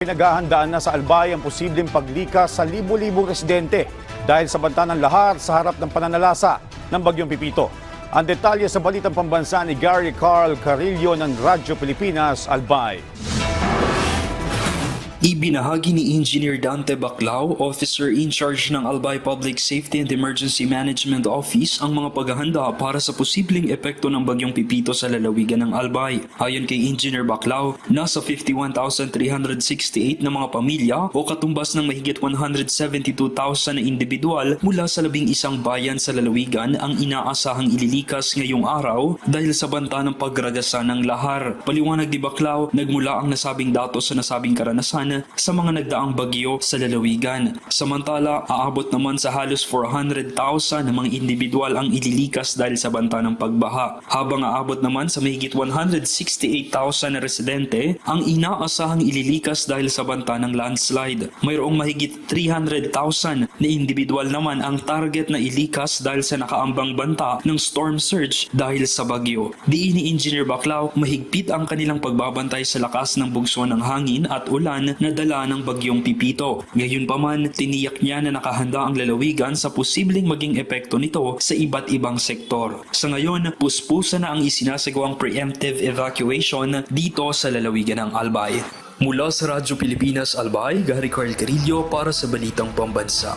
Pinaghahandaan na sa Albay ang posibleng paglikas sa libo-libong residente dahil sa banta ng lahar sa harap ng pananalasa ng Bagyong Pipito. Ang detalye sa balitang pambansa ni Gary Carl Carillo ng Radyo Pilipinas, Albay. Ibinahagi ni Engineer Dante Baclao, Officer in Charge ng Albay Public Safety and Emergency Management Office, ang mga paghahanda para sa posibleng epekto ng Bagyong Pipito sa lalawigan ng Albay. Ayon kay Engineer Baclao, nasa 51,368 na mga pamilya o katumbas ng mahigit 172,000 na individual mula sa 11 bayan sa lalawigan ang inaasahang ililikas ngayong araw dahil sa banta ng pagragasa ng lahar. Paliwanag ni Baclao, nagmula ang nasabing datos sa nasabing karanasan sa mga nagdaang bagyo sa lalawigan. Samantala, aabot naman sa halos 400,000 na mga individual ang ililikas dahil sa banta ng pagbaha, habang aabot naman sa mahigit 168,000 na residente ang inaasahang ililikas dahil sa banta ng landslide. Mayroong mahigit 300,000 na individual naman ang target na ilikas dahil sa nakaambang banta ng storm surge dahil sa bagyo. Diin ni Engineer Baclao, mahigpit ang kanilang pagbabantay sa lakas ng bugso ng hangin at ulan na dala ng Bagyong Pipito. Gayunpaman, tiniyak niya na nakahanda ang lalawigan sa posibleng maging epekto nito sa iba't ibang sektor. Sa ngayon, puspusa na ang isinasagawang preemptive evacuation dito sa lalawigan ng Albay. Mula sa Radyo Pilipinas, Albay, Gary Carl Carillo para sa Balitang Pambansa.